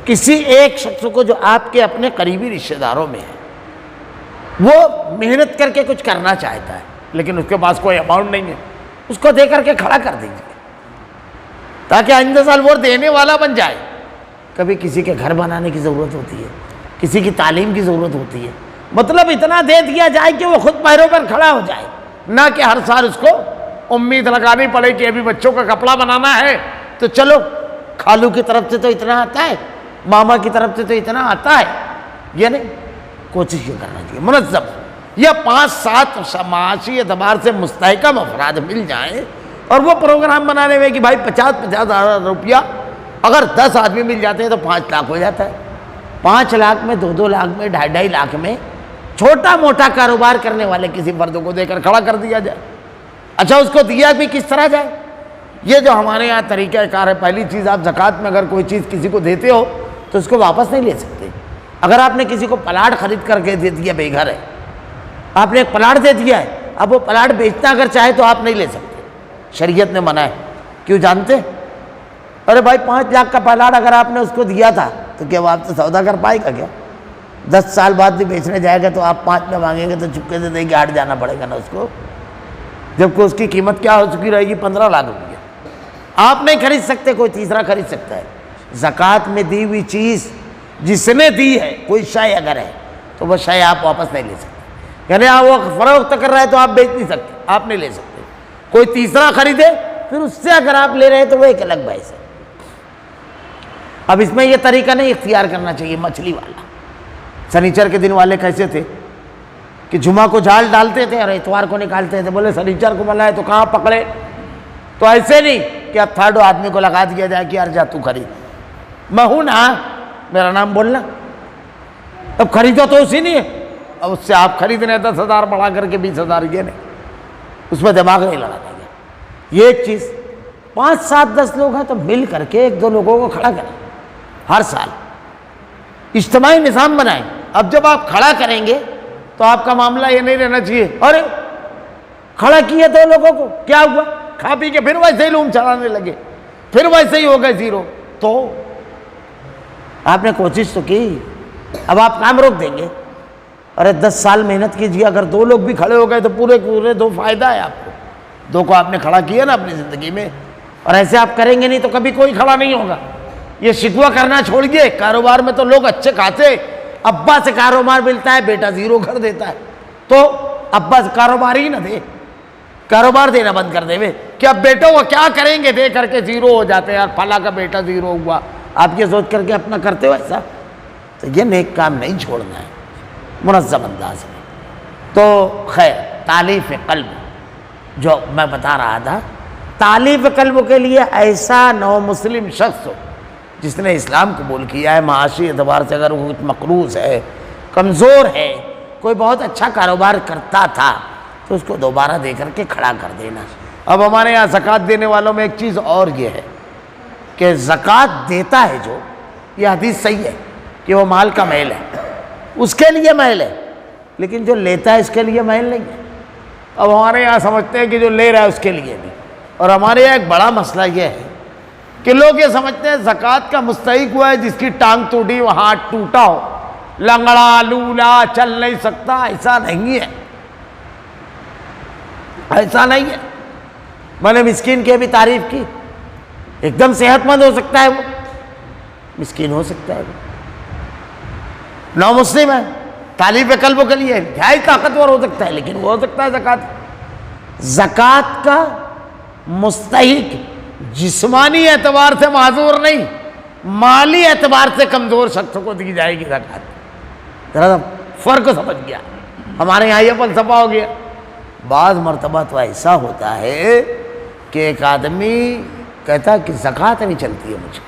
کسی ایک شخص کو جو آپ کے اپنے قریبی رشتہ داروں میں ہے، وہ محنت کر کے کچھ کرنا چاہتا ہے لیکن اس کے پاس کوئی اماؤنٹ نہیں ہے، اس کو دے کر کے کھڑا کر دیجیے تاکہ آئندہ سال وہ دینے والا بن جائے۔ کبھی کسی کے گھر بنانے کی ضرورت ہوتی ہے، کسی کی تعلیم کی ضرورت ہوتی ہے، مطلب اتنا دے دیا جائے کہ وہ خود پیروں پر کھڑا ہو جائے، نہ کہ ہر سال اس کو امید لگانی پڑے کہ ابھی بچوں کا کپڑا بنانا ہے تو چلو خالو کی طرف سے تو اتنا آتا ہے، ماما کی طرف سے تو اتنا آتا ہے۔ یہ نہیں، کوشش یہ کرنا چاہیے منظم، یا 5-7 معاشی اعتبار سے مستحکم افراد مل جائیں اور وہ پروگرام بنانے میں کہ بھائی 50-50 ہزار روپیہ اگر 10 آدمی مل جاتے ہیں تو 5 لاکھ ہو جاتا ہے، 5 لاکھ میں 2-2 لاکھ میں 2.5 لاکھ میں چھوٹا موٹا کاروبار کرنے والے کسی فرد کو دے کر کھڑا کر دیا جائے۔ اچھا اس کو دیا بھی کس طرح جائے؟ یہ جو ہمارے یہاں طریقہ کار ہے، پہلی چیز آپ زکوٰۃ میں اگر کوئی چیز کسی کو دیتے ہو تو اس کو واپس نہیں لے سکتے۔ اگر آپ نے کسی کو پلاٹ خرید کر کے دے دیا، بے گھر ہے، آپ نے ایک پلاٹ دے دیا ہے، اب وہ پلاٹ بیچنا اگر چاہے تو آپ نہیں لے سکتے، شریعت نے منع ہے۔ کیوں جانتے؟ ارے بھائی 5 لاکھ کا پلاٹ اگر آپ نے اس کو دیا تھا تو کیا وہ آپ سے سودا کر پائے گا کیا؟ 10 سال بعد بھی بیچنے جائے گا تو آپ 5 میں مانگیں گے تو چپکے سے دے کے ہٹ جانا پڑے گا نا اس کو، جبکہ اس کی قیمت کیا ہو چکی رہے گی؟ 15 لاکھ روپیہ۔ آپ نہیں خرید سکتے، کوئی تیسرا خرید سکتا ہے۔ زکوٰۃ میں دی ہوئی چیز جس نے دی ہے، کوئی شے اگر ہے تو وہ شے آپ واپس نہیں لے سکتے، یعنی وہ فروخت کر رہا ہے تو آپ بیچ نہیں سکتے، آپ نہیں لے سکتے، کوئی تیسرا خریدے پھر اس سے اگر آپ لے رہے ہیں تو وہ ایک الگ بحث ہے۔ اب اس میں یہ طریقہ نہیں اختیار کرنا چاہیے مچھلی والا۔ سنیچر کے دن والے کیسے تھے کہ جمعہ کو جال ڈالتے تھے اور اتوار کو نکالتے تھے، بولے سنیچر کو ملا ہے تو کہاں پکڑے؟ تو ایسے نہیں کہ اب تھرڈ آدمی کو لگا دیا جائے کہ یار جا تو خرید، میں ہوں نا، میرا نام بولنا، اب خریدا تو اسی نہیں ہے، اب اس سے آپ خرید رہے 10,000 بڑھا کر کے 20,000، یہ نہیں، اس میں دماغ نہیں لڑانا گیا۔ یہ ایک چیز، 5-7-10 لوگ ہیں تو مل کر کے 1-2 لوگوں کو کھڑا کریں، ہر سال اجتماعی نظام بنائیں۔ اب جب آپ کھڑا کریں گے تو آپ کا معاملہ یہ نہیں رہنا چاہیے ارے کھڑا کیے 2 لوگوں کو، کیا ہوا؟ کھا پی کے پھر ویسے ہی لوم چڑھانے لگے، پھر ویسے ہی ہو گئے زیرو۔ تو آپ نے کوشش تو کی، اب آپ کام روک دیں گے؟ ارے 10 سال محنت کیجیے، اگر 2 لوگ بھی کھڑے ہو گئے تو پورے 2 فائدہ ہے آپ کو، 2 کو آپ نے کھڑا کیا نا اپنی زندگی میں، اور ایسے آپ کریں گے نہیں تو کبھی کوئی کھڑا نہیں ہوگا۔ یہ شکوہ کرنا چھوڑیے، کاروبار میں تو لوگ اچھے کھاتے، ابا سے کاروبار ملتا ہے، بیٹا 0 گھر دیتا ہے، تو ابا سے کاروبار ہی نہ دے، کاروبار دینا بند کر دے کہ اب بیٹوں کو کیا کریں گے، دے کر کے 0 ہو جاتے ہیں، یار فلاں کا بیٹا 0 ہوا، آپ یہ سوچ کر کے اپنا کرتے ہو ایسا؟ تو یہ نیک کام نہیں چھوڑنا ہے منظم انداز میں۔ تو خیر، تالیف قلب جو میں بتا رہا تھا، تالیف قلب کے لیے ایسا نو مسلم شخص ہو جس نے اسلام قبول کیا ہے، معاشی اعتبار سے اگر وہ مقروض ہے، کمزور ہے، کوئی بہت اچھا کاروبار کرتا تھا تو اس کو دوبارہ دے کر کے کھڑا کر دینا۔ اب ہمارے یہاں زکوٰۃ دینے والوں میں ایک چیز اور یہ ہے کہ زکوٰۃ دیتا ہے جو، یہ حدیث صحیح ہے کہ وہ مال کا محل ہے، اس کے لیے محل ہے، لیکن جو لیتا ہے اس کے لیے محل نہیں ہے۔ اب ہمارے یہاں سمجھتے ہیں کہ جو لے رہا ہے اس کے لیے بھی، اور ہمارے یہاں ایک بڑا مسئلہ یہ ہے کہ لوگ یہ سمجھتے ہیں زکوٰۃ کا مستحق ہوا ہے جس کی ٹانگ ٹوٹی وہ ہاتھ ٹوٹا ہو، لنگڑا لولا چل نہیں سکتا، ایسا نہیں ہے، ایسا نہیں ہے۔ میں نے مسکین کی بھی تعریف کی، ایک دم صحت مند ہو سکتا ہے وہ، مسکین ہو سکتا ہے وہ، نو مسلم ہے، تالیف قلب کے لیے انتہائی طاقتور ہو سکتا ہے، لیکن وہ ہو سکتا ہے زکوٰۃ کا مستحق جسمانی اعتبار سے معذور نہیں، مالی اعتبار سے کمزور شخص کو دی جائے گی زکوٰۃ۔ ذرا فرق سمجھ گیا؟ ہمارے یہاں یہ فلسفہ ہو گیا۔ بعض مرتبہ تو ایسا ہوتا ہے کہ ایک آدمی کہتا کہ زکوٰۃ نہیں چلتی ہے مجھ کو،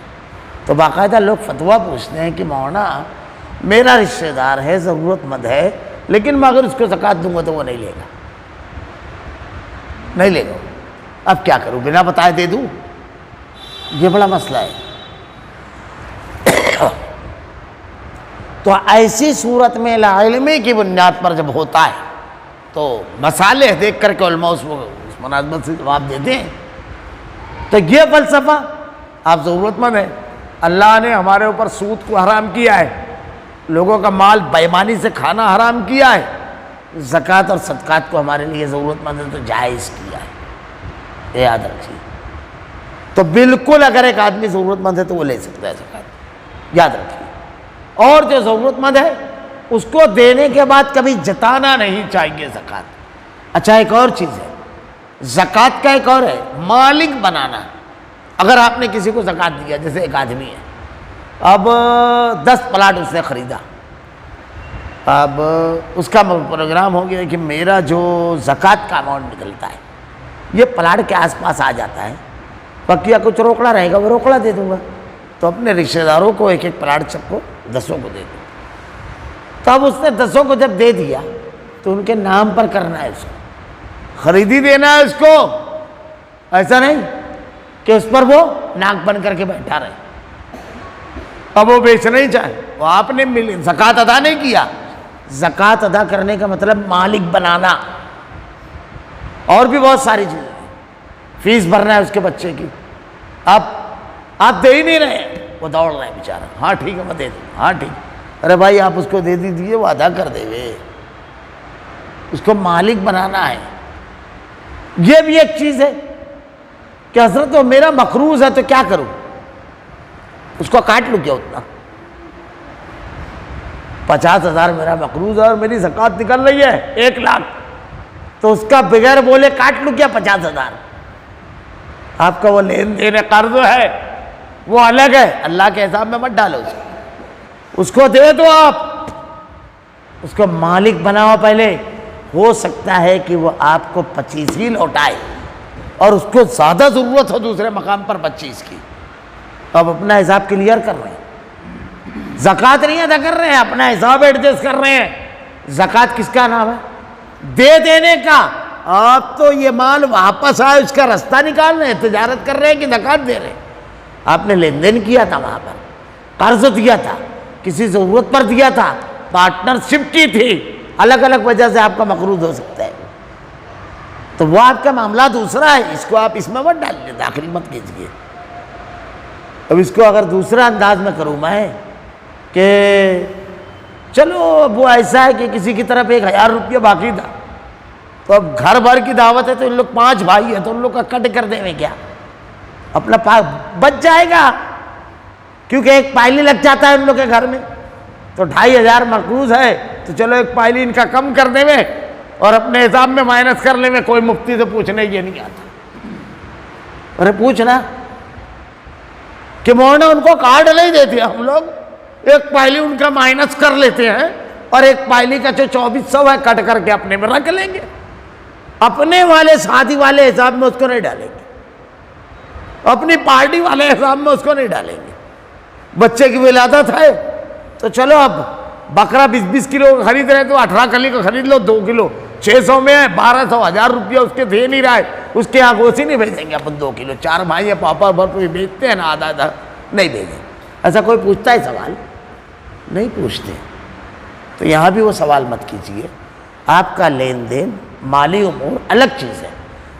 تو باقاعدہ لوگ فتویٰ پوچھتے ہیں کہ مولانا میرا رشتہ دار ہے، ضرورت مند ہے، لیکن میں اگر اس کو زکوٰۃ دوں گا تو وہ نہیں لے گا، نہیں لے گا، اب کیا کروں، بنا بتائے دے دوں؟ یہ بڑا مسئلہ ہے۔ تو ایسی صورت میں علمی کی بنیاد پر جب ہوتا ہے تو مسالے دیکھ کر کے علماء اس مناسبت سے جواب دیتے ہیں۔ تو یہ فلسفہ، آپ ضرورت مند ہیں، اللہ نے ہمارے اوپر سود کو حرام کیا ہے، لوگوں کا مال بے ایمانی سے کھانا حرام کیا ہے، زکوٰۃ اور صدقات کو ہمارے لیے ضرورت مند ہے تو جائز کیا ہے، یہ یاد رکھیے۔ تو بالکل اگر ایک آدمی ضرورت مند ہے تو وہ لے سکتا ہے زکوٰۃ، یاد رکھیے۔ اور جو ضرورت مند ہے اس کو دینے کے بعد کبھی جتانا نہیں چاہیے زکوٰۃ۔ اچھا ایک اور چیز ہے، زکوٰۃ کا ایک اور ہے مالک بنانا۔ اگر آپ نے کسی کو زکوٰۃ دیا، جیسے ایک آدمی ہے، اب 10 پلاٹ اس نے خریدا، اب اس کا پروگرام ہو گیا کہ میرا جو زکوٰۃ کا اماؤنٹ نکلتا ہے یہ پلاٹ کے آس پاس آ جاتا ہے، بقیہ کچھ روکڑا رہے گا وہ روکڑا دے دوں گا، تو اپنے رشتہ داروں کو ایک ایک پلاٹ سب کو 10 کو دے دوں۔ تو اب اس نے 10 کو جب دے دیا تو ان کے نام پر کرنا ہے، اس کو خریدی دینا ہے، اس کو ایسا نہیں کہ اس پر وہ ناک بن کر کے بیٹھا رہے۔ اب وہ بیچنا ہی چاہے، وہ آپ نے زکوٰۃ ادا نہیں کیا۔ زکوٰۃ ادا کرنے کا مطلب مالک بنانا، اور بھی بہت ساری چیزیں، فیس بھرنا ہے اس کے بچے کی، اب آپ دے ہی نہیں رہے ہیں، وہ دوڑ رہے ہیں بیچارہ، ہاں ٹھیک ہے میں دے دوں، ہاں ٹھیک، ارے بھائی آپ اس کو دے دیجیے، وہ ادا کر دے گے، اس کو مالک بنانا ہے۔ یہ بھی ایک چیز ہے کہ حضرت وہ میرا مقروض ہے تو کیا کروں، اس کو کاٹ لوں کیا اتنا؟ 50,000 میرا مقروض ہے اور میری زکوٰۃ نکل رہی ہے 1 لاکھ، تو اس کا بغیر بولے کاٹ لوں کیا 50,000؟ آپ کا وہ لین دین قرض ہے وہ الگ ہے، اللہ کے حساب میں مت ڈالو اس کو دے دو، آپ اس کو مالک بناؤ پہلے، ہو سکتا ہے کہ وہ آپ کو 25 ہی لوٹائے اور اس کو زیادہ ضرورت ہو دوسرے مقام پر 25 کی، اب اپنا حساب کلیئر کر رہے ہیں، زکوٰۃ نہیں ادا کر رہے ہیں، اپنا حساب ایڈجسٹ کر رہے ہیں۔ زکوٰۃ کس کا نام ہے؟ دے دینے کا۔ آپ تو یہ مال واپس آئے اس کا رستہ نکال رہے ہیں، تجارت کر رہے ہیں کہ زکوٰۃ دے رہے ہیں؟ آپ نے لین دین کیا تھا، وہاں پر قرض دیا تھا، کسی ضرورت پر دیا تھا، پارٹنرشپ کی تھی، الگ الگ وجہ سے آپ کا مقروض ہو سکتا ہے، تو وہ آپ کا معاملہ دوسرا ہے، اس کو آپ اس میں مت ڈالیے، داخل مت کیجیے۔ اب اس کو اگر دوسرا انداز میں کروں میں کہ چلو اب وہ ایسا ہے کہ کسی کی طرف 1,000 روپیہ باقی تھا، تو اب گھر بھر کی دعوت ہے تو ان لوگ 5 بھائی ہیں، تو ان لوگ کا کٹ کر دیں میں کیا، اپنا بچ جائے گا، کیونکہ ایک پائلی لگ جاتا ہے ان لوگ کے گھر میں، تو 2,500 مقروض ہے، تو چلو ایک پائلی ان کا کم کر دیں میں اور اپنے حساب میں مائنس کر لیں میں، کوئی مفتی سے پوچھنے یہ نہیں آتا۔ ارے پوچھنا کہ مولانا ان کو کارڈ نہیں دیتے، ہم لوگ ایک پائلی ان کا مائنس کر لیتے ہیں اور ایک پائلی کا جو 2,400 ہے کٹ کر کے اپنے میں رکھ لیں گے، اپنے والے شادی والے حساب میں اس کو نہیں ڈالیں گے، اپنی پارٹی والے حساب میں اس کو نہیں ڈالیں گے۔ بچے کی ولادت ہے تو چلو اب بکرا 20 کلو خرید رہے تو 18 کلی کا خرید لو، 2 کلو 600 میں ہے، 1,200 1,000 روپیہ اس کے دے نہیں رہا ہے، اس کے یہاں گوشت نہیں بھیجیں گے اپن 2 کلو، 4 بھائی ہیں پاپا بھر کوئی بیچتے ہیں نا، آدھا آدھا نہیں بھیجیں۔ ایسا کوئی پوچھتا ہے سوال؟ نہیں پوچھتے۔ تو یہاں بھی وہ سوال مت کیجیے، آپ کا لین دین مالی امور الگ چیز ہے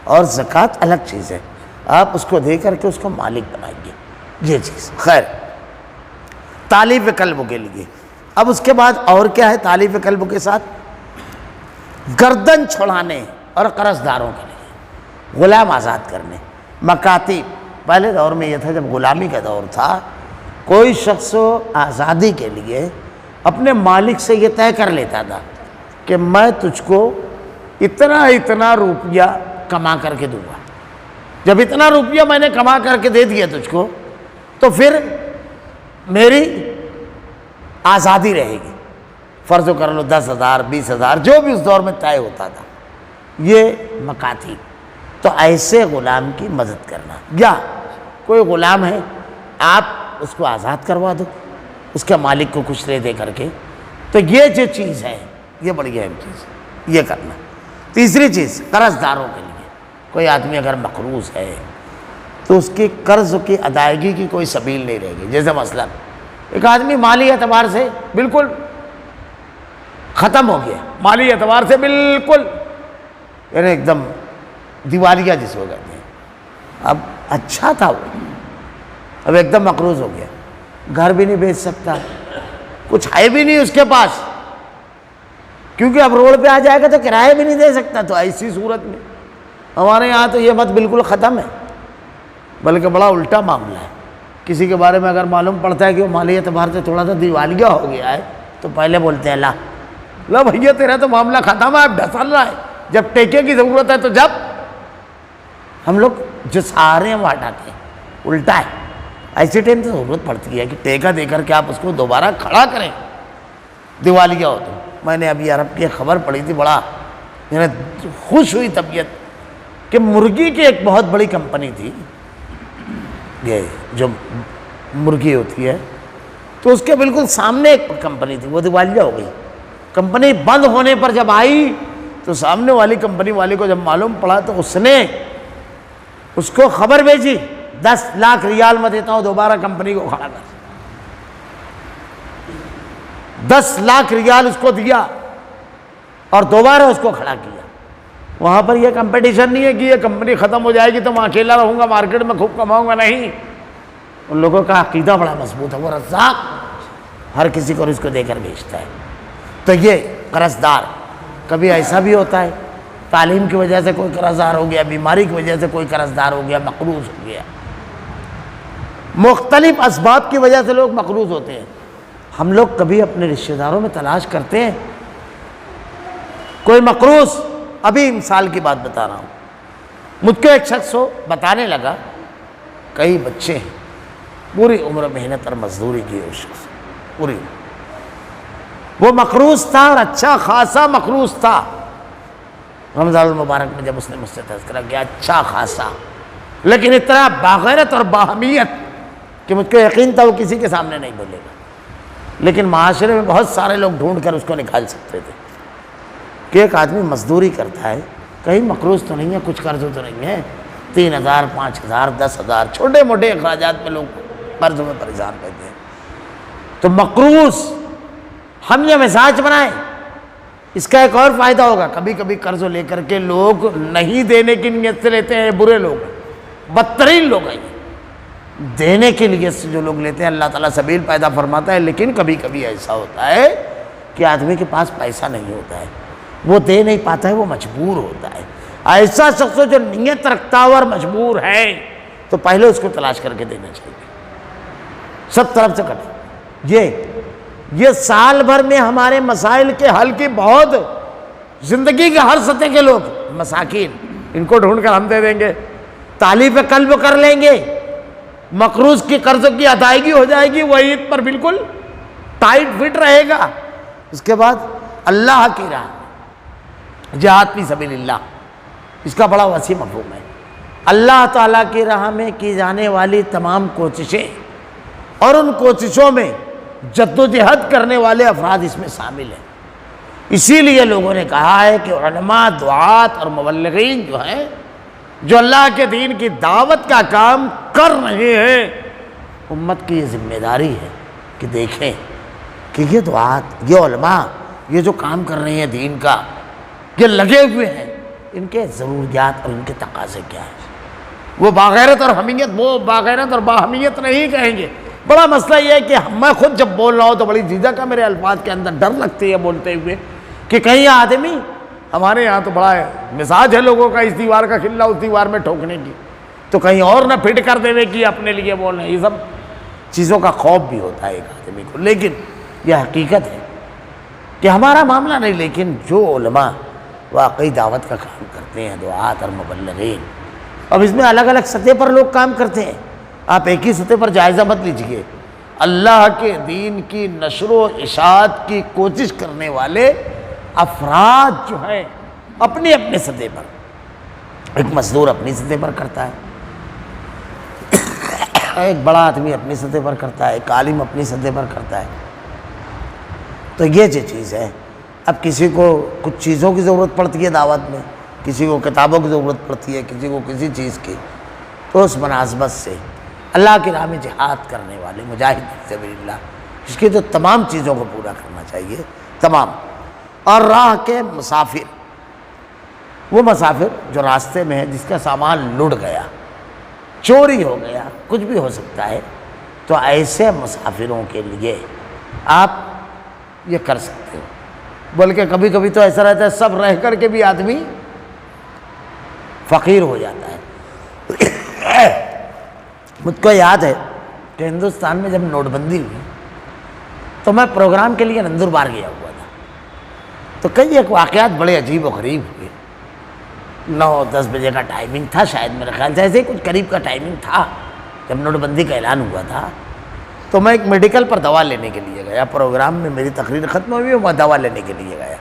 اور زکوٰۃ الگ چیز ہے، آپ اس کو دے کر کے اس کو مالک بنائیے، یہ چیز۔ خیر، تالیف قلب کے لیے اب اس کے بعد اور کیا ہے تالیف قلب کے ساتھ؟ گردن چھڑانے اور قرض داروں کے لیے، غلام آزاد کرنے، مکاتب۔ پہلے دور میں یہ تھا جب غلامی کا دور تھا، کوئی شخص آزادی کے لیے اپنے مالک سے یہ طے کر لیتا تھا کہ میں تجھ کو اتنا روپیہ کما کر کے دوں گا، جب اتنا روپیہ میں نے کما کر کے دے دیا تجھ کو تو پھر میری آزادی رہے گی، فرض کر لو 10,000 20,000 جو بھی اس دور میں طے ہوتا تھا، یہ مکاتب۔ تو ایسے غلام کی مدد کرنا، یا کوئی غلام ہے آپ اس کو آزاد کروا دو اس کے مالک کو کچھ لے دے کر کے، تو یہ جو چیز ہے یہ بڑی اہم چیز ہے، یہ کرنا۔ تیسری چیز قرض داروں کے لیے، کوئی آدمی اگر مقروض ہے تو اس کی قرض کی ادائیگی کی کوئی سبیل نہیں رہے گی۔ جیسے مثلا ایک آدمی مالی اعتبار سے بالکل ختم ہو گیا، مالی اعتبار سے بالکل یعنی ایک دم دیوالیہ جس کو کہتے ہیں، اب اچھا تھا وہ، اب ایک دم مقروض ہو گیا، گھر بھی نہیں بیچ سکتا، کچھ ہے بھی نہیں اس کے پاس، کیونکہ اب روڈ پہ آ جائے گا تو کرایہ بھی نہیں دے سکتا۔ تو ایسی صورت میں ہمارے یہاں تو یہ بات بالکل ختم ہے، بلکہ بڑا الٹا معاملہ ہے۔ کسی کے بارے میں اگر معلوم پڑتا ہے کہ وہ مالی اعتبار سے تھوڑا سا دیوالیہ ہو گیا ہے تو پہلے بولتے ہیں لا بھیا تیرا تو معاملہ ختم ہے، اب ڈھسل رہا ہے، جب ٹیکے کی ضرورت ہے تو جب ہم لوگ جو سارے ہیں وہ ہٹاتے ہیں، الٹا ہے۔ ایسی ٹائم تو ضرورت پڑتی ہے کہ ٹیکہ دے کر کے آپ اس کو دوبارہ کھڑا کریں، دیوالیہ ہو تو میں نے ابھی عرب کی خبر پڑھی تھی، بڑا میرا خوش ہوئی طبیعت کہ مرغی کی ایک بہت بڑی کمپنی تھی، یہ جو مرغی ہوتی ہے، تو اس کے بالکل سامنے ایک کمپنی تھی، وہ دیوالیہ ہو گئی۔ کمپنی بند ہونے پر جب آئی تو سامنے والی کمپنی والے کو جب معلوم پڑا تو اس نے اس کو خبر بھیجی 10 لاکھ ریال میں دیتا ہوں دوبارہ کمپنی کو کھڑا کر۔ 10 لاکھ ریال اس کو دیا اور دوبارہ اس کو کھڑا کیا۔ وہاں پر یہ کمپٹیشن نہیں ہے کہ یہ کمپنی ختم ہو جائے گی تو میں اکیلا رہوں گا مارکیٹ میں خوب کماؤں گا، نہیں۔ ان لوگوں کا عقیدہ بڑا مضبوط ہے، وہ رزاق ہر کسی کو اس کو دے کر بھیجتا ہے۔ تو یہ قرض دار کبھی ایسا بھی ہوتا ہے، تعلیم کی وجہ سے کوئی قرض دار ہو گیا، بیماری کی وجہ سے کوئی قرض دار ہو گیا، مقروض ہو گیا، مختلف اسباب کی وجہ سے لوگ مقروض ہوتے ہیں۔ ہم لوگ کبھی اپنے رشتہ داروں میں تلاش کرتے ہیں کوئی مقروض؟ ابھی مثال کی بات بتا رہا ہوں، مجھ کو ایک شخص بتانے لگا، کئی بچے ہیں، پوری عمر محنت اور مزدوری کی اس شخص پوری عمر، وہ مقروض تھا اور اچھا خاصا مقروض تھا۔ رمضان المبارک میں جب اس نے مجھ سے تذکرہ کیا، اچھا خاصا، لیکن اتنا باغیرت اور باہمیت کہ مجھ کو یقین تھا وہ کسی کے سامنے نہیں بولے گا، لیکن معاشرے میں بہت سارے لوگ ڈھونڈ کر اس کو نکال سکتے تھے کہ ایک آدمی مزدوری کرتا ہے، کہیں مقروض تو نہیں ہے، کچھ قرض تو نہیں ہے، 3000 5000 10,000 چھوٹے موٹے اخراجات میں لوگ قرضوں میں پریشان رہتے ہیں۔ تو مقروض ہم یہ مزاج بنائیں، اس کا ایک اور فائدہ ہوگا، کبھی کبھی قرض لے کر کے لوگ نہیں دینے کی نیت سے لیتے ہیں، برے لوگ، بدترین لوگ ہیں۔ دینے کے لیے سے جو لوگ لیتے ہیں اللہ تعالیٰ سبیل پیدا فرماتا ہے، لیکن کبھی کبھی ایسا ہوتا ہے کہ آدمی کے پاس پیسہ نہیں ہوتا ہے، وہ دے نہیں پاتا ہے، وہ مجبور ہوتا ہے۔ ایسا شخص جو نیت رکھتا ہوا اور مجبور ہے تو پہلے اس کو تلاش کر کے دینا چاہیے، سب طرف سے کٹے۔ یہ سال بھر میں ہمارے مسائل کے حل کی بہت، زندگی کے ہر سطح کے لوگ مساکین، ان کو ڈھونڈ کر ہم دے دیں گے، تالیف قلب کر لیں گے، مقروض کی قرضوں کی ادائیگی ہو جائے گی، وہ عید پر بالکل ٹائٹ فٹ رہے گا۔ اس کے بعد اللہ کی راہ، جہاد فی سبیل اللہ، اس کا بڑا وسیع مفہوم ہے۔ اللہ تعالیٰ کی راہ میں کی جانے والی تمام کوششیں اور ان کوششوں میں جدوجہد کرنے والے افراد اس میں شامل ہیں۔ اسی لیے لوگوں نے کہا ہے کہ علماء، دعات اور مبلغین جو ہیں، جو اللہ کے دین کی دعوت کا کام کر رہے ہیں، امت کی یہ ذمہ داری ہے کہ دیکھیں کہ یہ دعات، یہ علماء، یہ جو کام کر رہے ہیں دین کا، یہ لگے ہوئے ہیں، ان کے ضروریات اور ان کے تقاضے کیا ہیں۔ وہ باغیرت اور حمیت، وہ باغیرت اور باہمیت نہیں کہیں گے۔ بڑا مسئلہ یہ ہے کہ میں خود جب بول رہا ہوں تو بڑی جھجک ہے میرے الفاظ کے اندر، ڈر لگتی ہے بولتے ہوئے کہ کہیں آدمی، ہمارے یہاں تو بڑا مزاج ہے لوگوں کا اس دیوار کا کھلا اس دیوار میں ٹھوکنے کی، تو کہیں اور نہ پھٹ کر دے کہ اپنے لیے بول رہے ہیں۔ یہ سب چیزوں کا خوف بھی ہوتا ہے ایک آدمی کو، لیکن یہ حقیقت ہے کہ ہمارا معاملہ نہیں، لیکن جو علماء واقعی دعوت کا کام کرتے ہیں، دعات اور مبلغین، اب اس میں الگ الگ سطح پر لوگ کام کرتے ہیں، آپ ایک ہی سطح پر جائزہ مت لیجئے۔ اللہ کے دین کی نشر و اشاعت کی کوشش کرنے والے افراد جو ہیں اپنی اپنے سطح پر، ایک مزدور اپنی سطح پر کرتا ہے، ایک بڑا آدمی اپنی سطح پر کرتا ہے، ایک عالم اپنی سطح پر کرتا ہے۔ تو یہ جو چیز ہے، اب کسی کو کچھ چیزوں کی ضرورت پڑتی ہے دعوت میں، کسی کو کتابوں کی ضرورت پڑتی ہے، کسی کو کسی چیز کی، تو اس مناسبت سے اللہ کی راہ میں جہاد کرنے والے مجاہد فی سبیل اللہ، اس کی تو تمام چیزوں کو پورا کرنا چاہیے، تمام۔ اور راہ کے مسافر، وہ مسافر جو راستے میں ہے، جس کا سامان لٹ گیا، چوری ہو گیا، کچھ بھی ہو سکتا ہے، تو ایسے مسافروں کے لیے آپ یہ کر سکتے ہو۔ بلکہ کبھی کبھی تو ایسا رہتا ہے سب رہ کر کے بھی آدمی فقیر ہو جاتا ہے۔ مجھ کو یاد ہے کہ ہندوستان میں جب نوٹ بندی ہوئی تو میں پروگرام کے لیے نندربار گیا ہوا تھا، تو کئی ایک واقعات بڑے عجیب و غریب ہوئے۔ 9-10 بجے کا ٹائمنگ تھا شاید، میرے خیال سے ایسے ہی کچھ قریب کا ٹائمنگ تھا جب نوٹ بندی کا اعلان ہوا تھا۔ تو میں ایک میڈیکل پر دوا لینے کے لیے گیا، پروگرام میں میری تقریر ختم ہوئی، میں دوا لینے کے لیے گیا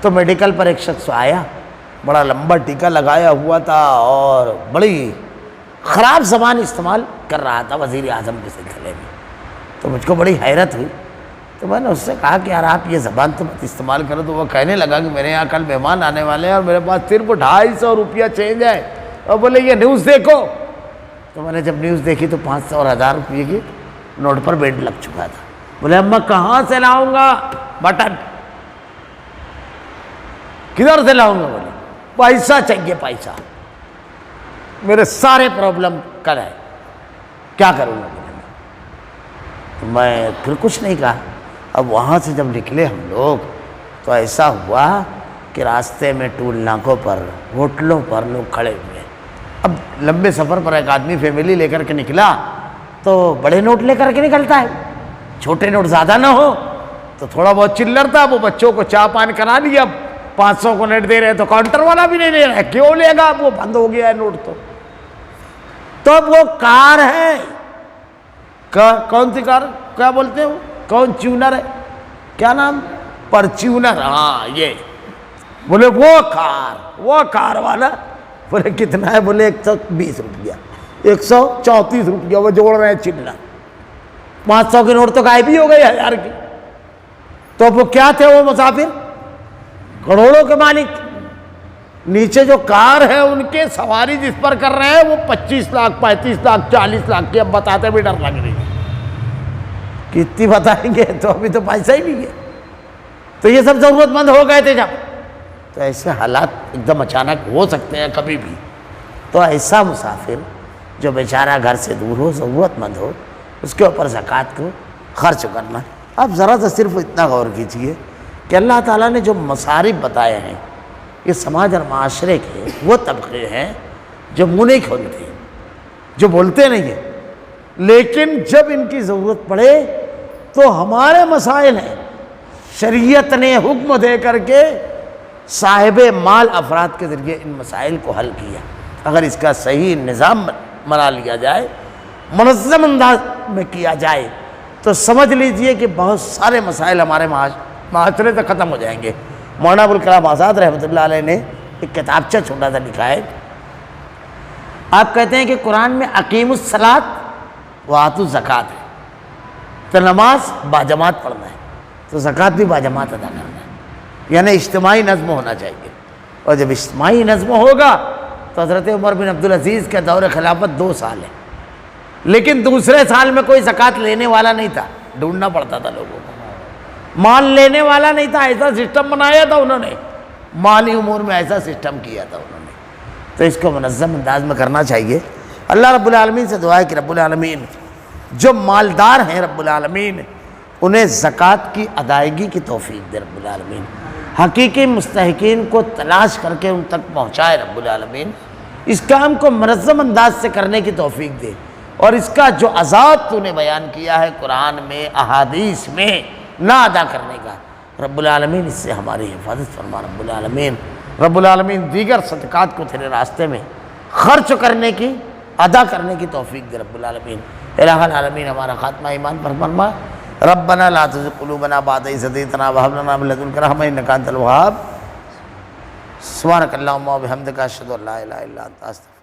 تو میڈیکل پر ایک شخص آیا، بڑا لمبا ٹیکا لگایا ہوا تھا اور بڑی خراب زبان استعمال کر رہا تھا وزیر اعظم کے سلسلے میں. تو مجھ کو بڑی حیرت ہوئی، تو میں نے اس سے کہا کہ یار آپ یہ زبان تو مت استعمال کرو. تو وہ کہنے لگا کہ میرے یہاں کل مہمان آنے والے ہیں اور میرے پاس صرف 250 روپیہ چینج ہے، اور بولے یہ نیوز دیکھو. تو میں نے جب نیوز دیکھی تو 500 اور 1000 روپیے کی نوٹ پر بینڈ لگ چکا تھا. بولے اب میں کہاں سے لاؤں گا بٹن، کدھر سے لاؤں گا؟ بولے پیسہ چاہیے، پیسہ، میرے سارے پرابلم کل ہے، کیا کروں گا؟ تو میں پھر کچھ نہیں کہا. اب وہاں سے جب نکلے ہم لوگ تو ایسا ہوا کہ راستے میں ٹول ناکوں پر، ہوٹلوں پر لوگ کھڑے ہوئے. اب لمبے سفر پر ایک آدمی فیملی لے کر کے نکلا تو بڑے نوٹ لے کر کے نکلتا ہے، چھوٹے نوٹ زیادہ نہ ہو تو تھوڑا بہت چلر تھا. وہ بچوں کو چائے پان کرا لیا، 500 کو نیٹ دے رہے تو کاؤنٹر والا بھی نہیں دے رہا ہے، کیوں لے گا؟ اب وہ بند ہو گیا ہے نوٹ. تو اب وہ کار ہے، کون سی کار، کیا بولتے ہیں وہ، کون چیونر ہے، کیا نام، پرچیونر، ہاں یہ. بولے وہ کار والا. بولے کتنا ہے؟ بولے 120 روپیہ، 134 روپیہ. وہ جوڑ رہے ہیں چلر. 500 کے نوٹ تو غائب ہی ہو گئے 1000 کی. تو وہ کیا تھے وہ مسافر؟ کروڑوں کے مالک. نیچے جو کار ہے ان کے سواری جس پر کر رہے ہیں وہ 25 لاکھ 35 لاکھ 40 لاکھ کی. اب بتاتے بھی ڈر لگ رہی ہے، کتنی بتائیں گے؟ تو ابھی تو پیسہ ہی نہیں ہے. تو یہ سب ضرورت مند ہو گئے تھے جب. تو ایسے حالات ایک دم اچانک ہو سکتے ہیں کبھی بھی. تو ایسا مسافر جو بیچارہ گھر سے دور ہو، ضرورت مند ہو، اس کے اوپر زکوٰۃ کو خرچ کرنا. اب ذرا سا صرف اتنا غور کیجئے کہ اللہ تعالیٰ نے جو مصارف بتائے ہیں، یہ سماج اور معاشرے کے وہ طبقے ہیں جو منہ نہیں کھولتے، جو بولتے نہیں ہیں، لیکن جب ان کی ضرورت پڑے تو ہمارے مسائل ہیں. شریعت نے حکم دے کر کے صاحب مال افراد کے ذریعے ان مسائل کو حل کیا. اگر اس کا صحیح نظام بنا لیا جائے، منظم انداز میں کیا جائے، تو سمجھ لیجئے کہ بہت سارے مسائل ہمارے معاشرے سے ختم ہو جائیں گے. مولانا ابوالکلام آزاد رحمۃ اللہ علیہ نے ایک کتابچہ چھوٹا سا لکھا ہے. آپ کہتے ہیں کہ قرآن میں اقیم الصلاۃ وآتوا الزکوٰۃ ہے، تو نماز باجماعت پڑھنا ہے، تو زکوٰۃ بھی باجماعت ادا کرنا ہے، یعنی اجتماعی نظم ہونا چاہیے. اور جب اجتماعی نظم ہوگا تو حضرت عمر بن عبدالعزیز کے دور خلافت 2 سال ہے، لیکن دوسرے سال میں کوئی زکوٰۃ لینے والا نہیں تھا، ڈھونڈنا پڑتا تھا لوگوں کو. مال لینے والا نہیں تھا، ایسا سسٹم بنایا تھا انہوں نے، مالی امور میں ایسا سسٹم کیا تھا انہوں نے. تو اس کو منظم انداز میں کرنا چاہیے. اللہ رب العالمین سے دعا ہے کہ رب العالمین جو مالدار ہیں رب العالمین انہیں زکوٰۃ کی ادائیگی کی توفیق دے رب العالمین. حقیقی مستحقین کو تلاش کر کے ان تک پہنچائے رب العالمین. اس کام کو منظم انداز سے کرنے کی توفیق دے، اور اس کا جو عذاب تو نے بیان کیا ہے قرآن میں، احادیث میں، نہ ادا کرنے کا، رب العالمین اس سے ہماری حفاظت فرما رب العالمین. رب العالمین دیگر صدقات کو تیرے راستے میں خرچ کرنے کی، ادا کرنے کی توفیق دے رب العالمین. الہ العالمین ہمارا خاتمہ ایمان پر فرما. ربنا لا تزغ قلوبنا بعد إذ هديتنا وهب لنا من لدنك رحمة إنك أنت الوهاب. سبحانك اللهم وبحمدك أشهد أن لا إله إلا أنت أستغفرك.